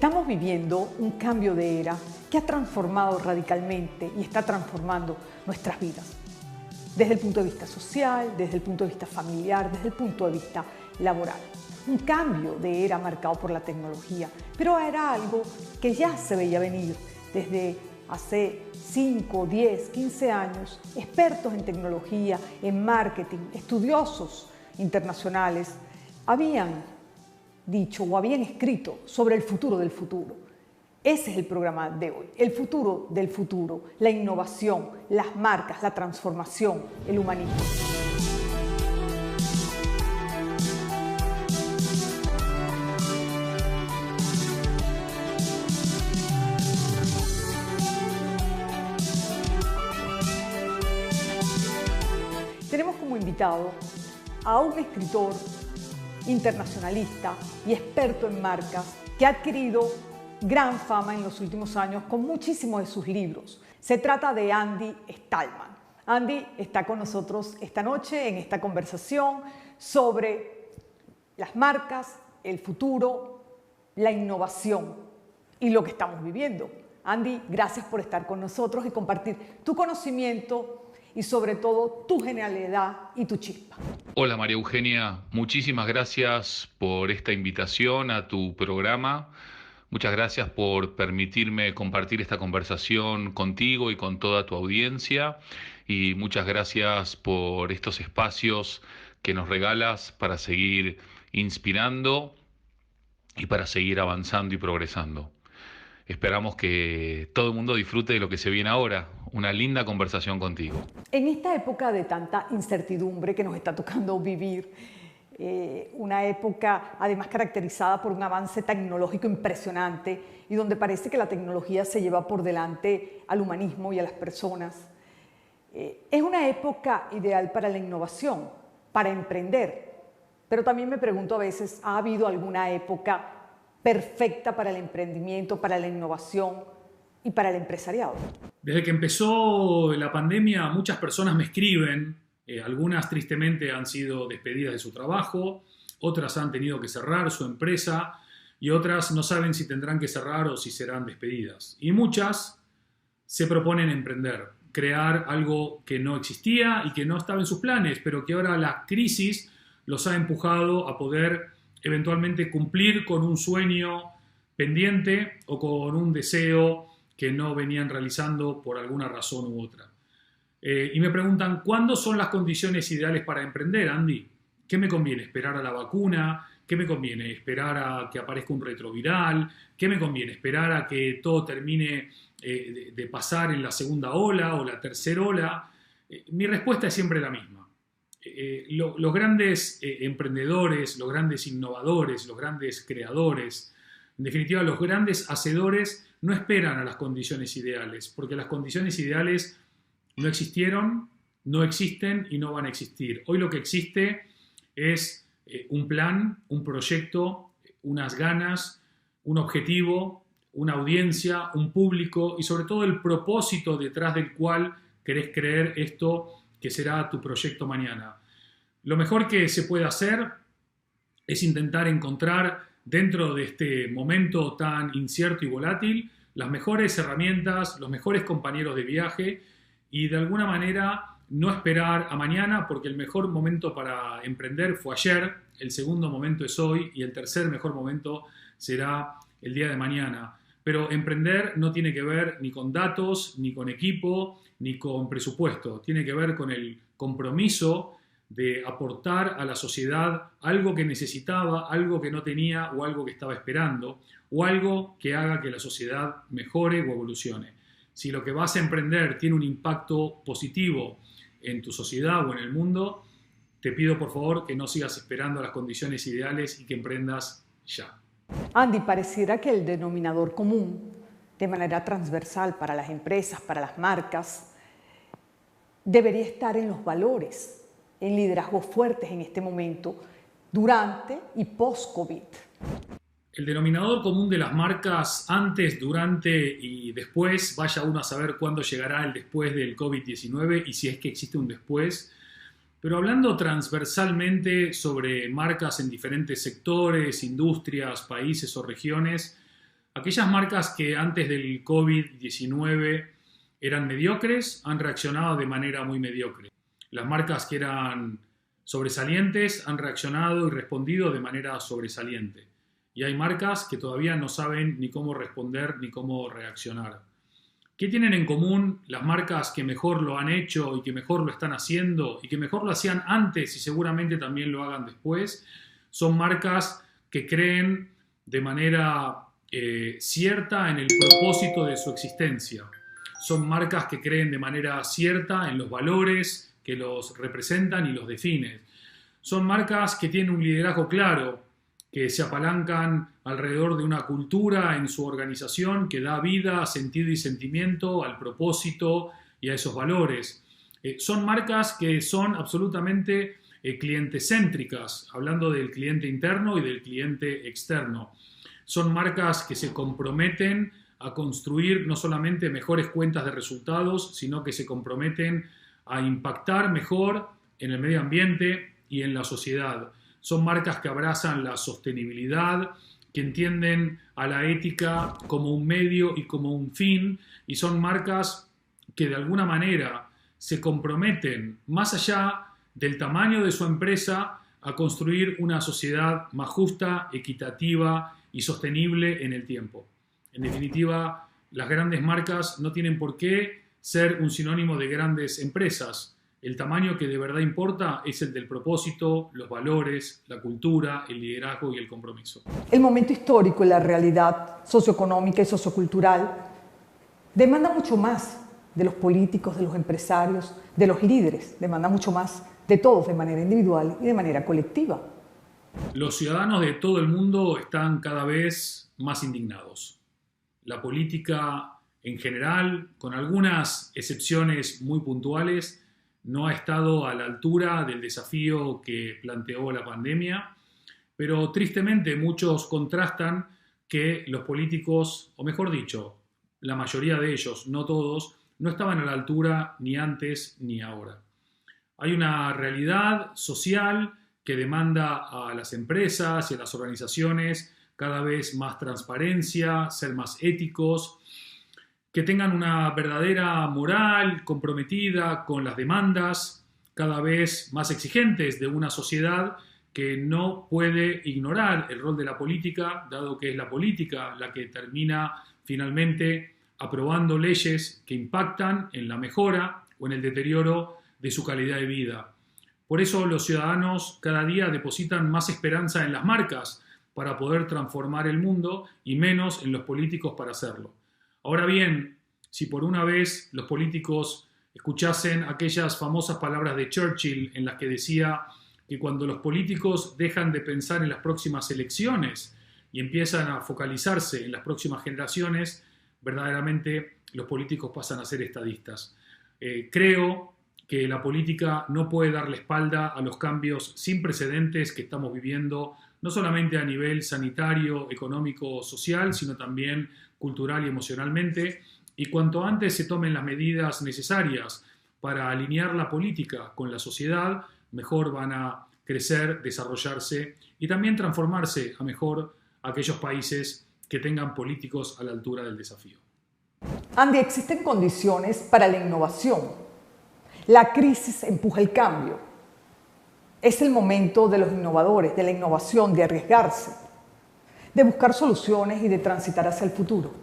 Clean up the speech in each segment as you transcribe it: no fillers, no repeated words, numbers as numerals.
Estamos viviendo un cambio de era que ha transformado radicalmente y está transformando nuestras vidas. Desde el punto de vista social, desde el punto de vista familiar, desde el punto de vista laboral. Un cambio de era marcado por la tecnología, pero era algo que ya se veía venir desde hace 5, 10, 15 años. Expertos en tecnología, en marketing, estudiosos internacionales habían dicho o habían escrito sobre el futuro del futuro. Ese es el programa de hoy, el futuro del futuro, la innovación, las marcas, la transformación, el humanismo. Tenemos como invitado a un escritor internacionalista y experto en marcas que ha adquirido gran fama en los últimos años con muchísimos de sus libros. Se trata de Andy Stallman. Andy está con nosotros esta noche en esta conversación sobre las marcas, el futuro, la innovación y lo que estamos viviendo. Andy, gracias por estar con nosotros y compartir tu conocimiento y sobre todo tu genialidad y tu chispa. Hola María Eugenia, muchísimas gracias por esta invitación a tu programa. Muchas gracias por permitirme compartir esta conversación contigo y con toda tu audiencia. Y muchas gracias por estos espacios que nos regalas para seguir inspirando y para seguir avanzando y progresando. Esperamos que todo el mundo disfrute de lo que se viene ahora, una linda conversación contigo. En esta época de tanta incertidumbre que nos está tocando vivir, una época además caracterizada por un avance tecnológico impresionante y donde parece que la tecnología se lleva por delante al humanismo y a las personas, es una época ideal para la innovación, para emprender. Pero también me pregunto a veces, ¿ha habido alguna época perfecta para el emprendimiento, para la innovación y para el empresariado? Desde que empezó la pandemia, muchas personas me escriben, algunas tristemente han sido despedidas de su trabajo, otras han tenido que cerrar su empresa y otras no saben si tendrán que cerrar o si serán despedidas. Y muchas se proponen emprender, crear algo que no existía y que no estaba en sus planes, pero que ahora la crisis los ha empujado a poder eventualmente cumplir con un sueño pendiente o con un deseo que no venían realizando por alguna razón u otra. Y me preguntan, ¿cuándo son las condiciones ideales para emprender, Andy? ¿Qué me conviene? ¿Esperar a la vacuna? ¿Qué me conviene? ¿Esperar a que aparezca un retroviral? ¿Qué me conviene? ¿Esperar a que todo termine de pasar en la segunda ola o la tercera ola? Mi respuesta es siempre la misma. Los grandes emprendedores, los grandes innovadores, los grandes creadores, en definitiva los grandes hacedores no esperan a las condiciones ideales, porque las condiciones ideales no existieron, no existen y no van a existir. Hoy lo que existe es un plan, un proyecto, unas ganas, un objetivo, una audiencia, un público y sobre todo el propósito detrás del cual querés creer esto que será tu proyecto mañana. Lo mejor que se puede hacer es intentar encontrar dentro de este momento tan incierto y volátil las mejores herramientas, los mejores compañeros de viaje y de alguna manera no esperar a mañana porque el mejor momento para emprender fue ayer, el segundo momento es hoy y el tercer mejor momento será el día de mañana. Pero emprender no tiene que ver ni con datos, ni con equipo, ni con presupuesto. Tiene que ver con el compromiso de aportar a la sociedad algo que necesitaba, algo que no tenía o algo que estaba esperando, o algo que haga que la sociedad mejore o evolucione. Si lo que vas a emprender tiene un impacto positivo en tu sociedad o en el mundo, te pido por favor que no sigas esperando las condiciones ideales y que emprendas ya. Andy, pareciera que el denominador común, de manera transversal para las empresas, para las marcas, debería estar en los valores, en liderazgos fuertes en este momento, durante y post-COVID. El denominador común de las marcas antes, durante y después, vaya uno a saber cuándo llegará el después del COVID-19 y si es que existe un después, pero hablando transversalmente sobre marcas en diferentes sectores, industrias, países o regiones, Aquellas marcas que antes del COVID-19 eran mediocres han reaccionado de manera muy mediocre. Las marcas que eran sobresalientes han reaccionado y respondido de manera sobresaliente. Y hay marcas que todavía no saben ni cómo responder ni cómo reaccionar. ¿Qué tienen en común las marcas que mejor lo han hecho y que mejor lo están haciendo y que mejor lo hacían antes y seguramente también lo hagan después? Son marcas que creen de manera cierta en el propósito de su existencia. Son marcas que creen de manera cierta en los valores que los representan y los definen. Son marcas que tienen un liderazgo claro, que se apalancan alrededor de una cultura en su organización que da vida, sentido y sentimiento al propósito y a esos valores. Son marcas que son absolutamente clientecéntricas, hablando del cliente interno y del cliente externo. Son marcas que se comprometen a construir no solamente mejores cuentas de resultados, sino que se comprometen a impactar mejor en el medio ambiente y en la sociedad. Son marcas que abrazan la sostenibilidad, que entienden a la ética como un medio y como un fin, y son marcas que de alguna manera se comprometen, más allá del tamaño de su empresa, a construir una sociedad más justa, equitativa y sostenible en el tiempo. En definitiva, las grandes marcas no tienen por qué ser un sinónimo de grandes empresas. El tamaño que de verdad importa es el del propósito, los valores, la cultura, el liderazgo y el compromiso. El momento histórico y la realidad socioeconómica y sociocultural demanda mucho más de los políticos, de los empresarios, de los líderes, demanda mucho más de todos de manera individual y de manera colectiva. Los ciudadanos de todo el mundo están cada vez más indignados. La política en general, con algunas excepciones muy puntuales, no ha estado a la altura del desafío que planteó la pandemia, pero tristemente muchos contrastan que los políticos, o mejor dicho, la mayoría de ellos, no todos, no estaban a la altura ni antes ni ahora. Hay una realidad social que demanda a las empresas y a las organizaciones cada vez más transparencia, ser más éticos, que tengan una verdadera moral comprometida con las demandas cada vez más exigentes de una sociedad que no puede ignorar el rol de la política, dado que es la política la que termina finalmente aprobando leyes que impactan en la mejora o en el deterioro de su calidad de vida. Por eso los ciudadanos cada día depositan más esperanza en las marcas para poder transformar el mundo y menos en los políticos para hacerlo. Ahora bien, si por una vez los políticos escuchasen aquellas famosas palabras de Churchill en las que decía que cuando los políticos dejan de pensar en las próximas elecciones y empiezan a focalizarse en las próximas generaciones, verdaderamente los políticos pasan a ser estadistas. Creo que la política no puede darle espalda a los cambios sin precedentes que estamos viviendo, no solamente a nivel sanitario, económico, social, sino también cultural y emocionalmente. Y cuanto antes se tomen las medidas necesarias para alinear la política con la sociedad, mejor van a crecer, desarrollarse y también transformarse a mejor aquellos países que tengan políticos a la altura del desafío. Andy, existen condiciones para la innovación. La crisis empuja el cambio. Es el momento de los innovadores, de la innovación, de arriesgarse, de buscar soluciones y de transitar hacia el futuro.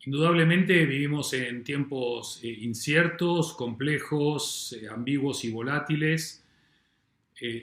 Indudablemente vivimos en tiempos inciertos, complejos, ambiguos y volátiles.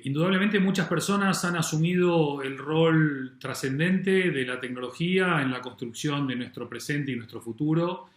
Indudablemente muchas personas han asumido el rol trascendente de la tecnología en la construcción de nuestro presente y nuestro futuro,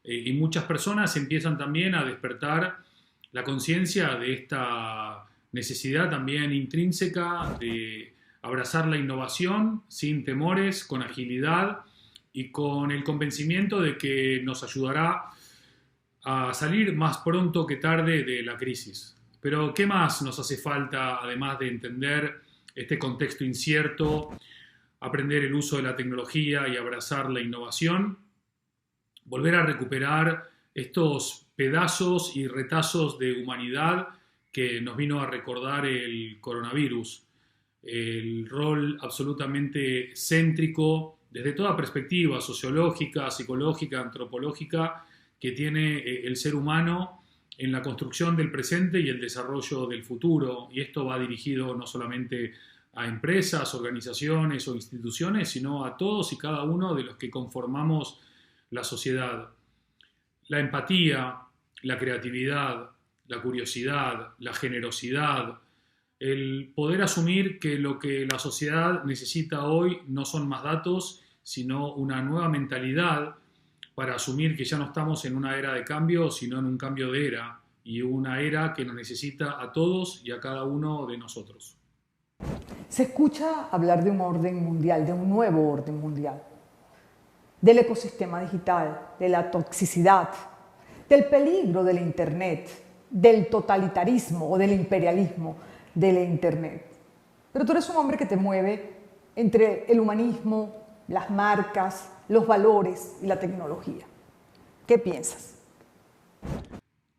y muchas personas empiezan también a despertar la conciencia de esta necesidad también intrínseca de abrazar la innovación sin temores, con agilidad y con el convencimiento de que nos ayudará a salir más pronto que tarde de la crisis. Pero ¿qué más nos hace falta, además de entender este contexto incierto, aprender el uso de la tecnología y abrazar la innovación? Volver a recuperar estos pedazos y retazos de humanidad que nos vino a recordar el coronavirus. El rol absolutamente céntrico desde toda perspectiva sociológica, psicológica, antropológica, que tiene el ser humano en la construcción del presente y el desarrollo del futuro. Y esto va dirigido no solamente a empresas, organizaciones o instituciones, sino a todos y cada uno de los que conformamos la sociedad. La empatía, la creatividad, la curiosidad, la generosidad, el poder asumir que lo que la sociedad necesita hoy no son más datos, sino una nueva mentalidad para asumir que ya no estamos en una era de cambio, sino en un cambio de era, y una era que nos necesita a todos y a cada uno de nosotros. Se escucha hablar de un orden mundial, de un nuevo orden mundial, del ecosistema digital, de la toxicidad, del peligro del Internet, del totalitarismo o del imperialismo de la Internet. Pero tú eres un hombre que te mueve entre el humanismo, las marcas, los valores y la tecnología. ¿Qué piensas?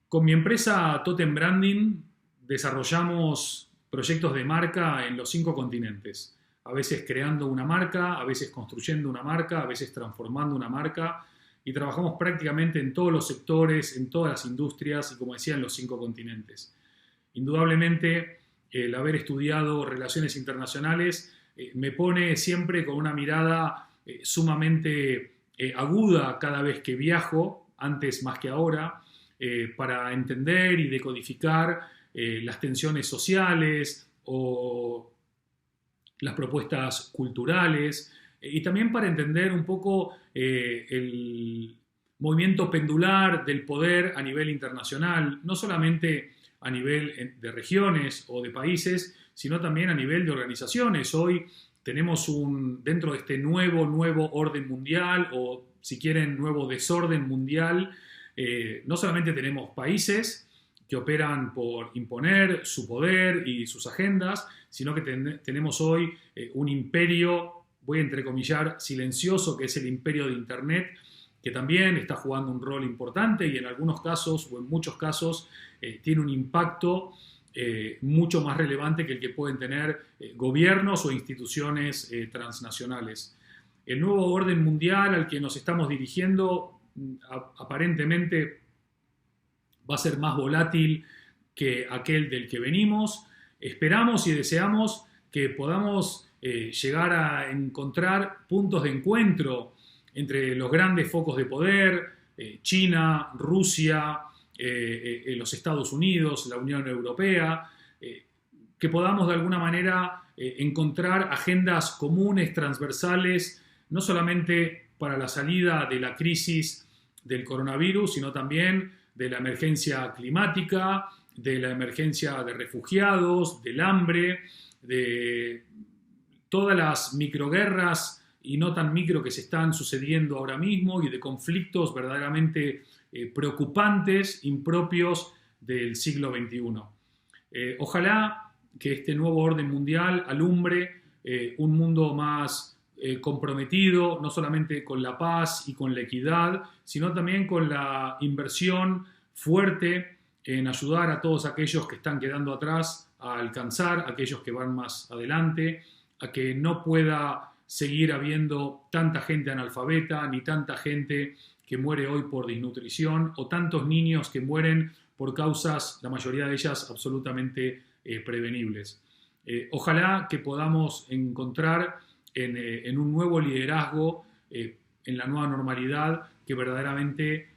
Con mi empresa Totem Branding desarrollamos proyectos de marca en los 5 continentes. A veces creando una marca, a veces construyendo una marca, a veces transformando una marca, y trabajamos prácticamente en todos los sectores, en todas las industrias y, como decía, en los 5 continentes. Indudablemente, el haber estudiado relaciones internacionales me pone siempre con una mirada sumamente aguda cada vez que viajo, antes más que ahora, para entender y decodificar las tensiones sociales o las propuestas culturales, y también para entender un poco el movimiento pendular del poder a nivel internacional, no solamente a nivel de regiones o de países, sino también a nivel de organizaciones. Hoy tenemos dentro de este nuevo orden mundial, o si quieren, nuevo desorden mundial, no solamente tenemos países que operan por imponer su poder y sus agendas, sino que tenemos hoy un imperio, voy a entrecomillar, silencioso, que es el imperio de Internet, que también está jugando un rol importante y en algunos casos, o en muchos casos, tiene un impacto mucho más relevante que el que pueden tener gobiernos o instituciones transnacionales. El nuevo orden mundial al que nos estamos dirigiendo aparentemente va a ser más volátil que aquel del que venimos. Esperamos y deseamos que podamos llegar a encontrar puntos de encuentro entre los grandes focos de poder, China, Rusia, los Estados Unidos, la Unión Europea, que podamos de alguna manera encontrar agendas comunes, transversales, no solamente para la salida de la crisis del coronavirus, sino también de la emergencia climática, de la emergencia de refugiados, del hambre, de todas las microguerras y no tan micro que se están sucediendo ahora mismo, y de conflictos verdaderamente preocupantes, impropios del siglo XXI. Ojalá que este nuevo orden mundial alumbre un mundo más comprometido, no solamente con la paz y con la equidad, sino también con la inversión fuerte en ayudar a todos aquellos que están quedando atrás a alcanzar, a aquellos que van más adelante, a que no pueda seguir habiendo tanta gente analfabeta, ni tanta gente que muere hoy por desnutrición, o tantos niños que mueren por causas, la mayoría de ellas, absolutamente prevenibles. Ojalá que podamos encontrar en un nuevo liderazgo, en la nueva normalidad, que verdaderamente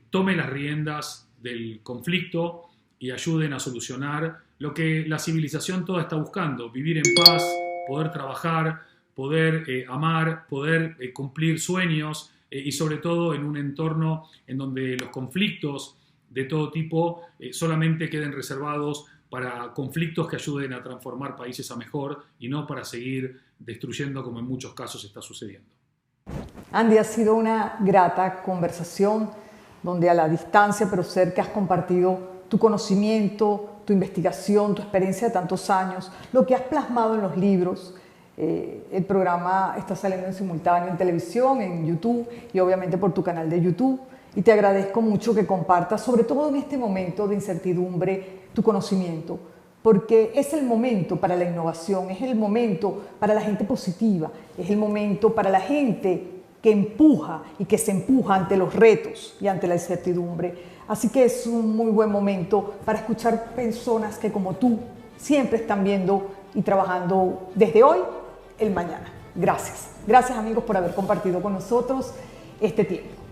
tome las riendas del conflicto y ayuden a solucionar lo que la civilización toda está buscando: vivir en paz, poder trabajar, poder amar, poder cumplir sueños, y sobre todo en un entorno en donde los conflictos de todo tipo solamente queden reservados para conflictos que ayuden a transformar países a mejor, y no para seguir destruyendo como en muchos casos está sucediendo. Andy, ha sido una grata conversación donde a la distancia pero cerca has compartido tu conocimiento, tu investigación, tu experiencia de tantos años, lo que has plasmado en los libros. El programa está saliendo en simultáneo en televisión, en YouTube y obviamente por tu canal de YouTube. Y te agradezco mucho que compartas, sobre todo en este momento de incertidumbre, tu conocimiento, porque es el momento para la innovación, es el momento para la gente positiva, es el momento para la gente que empuja y que se empuja ante los retos y ante la incertidumbre. Así que es un muy buen momento para escuchar personas que como tú siempre están viendo y trabajando desde hoy el mañana. Gracias. Gracias amigos por haber compartido con nosotros este tiempo.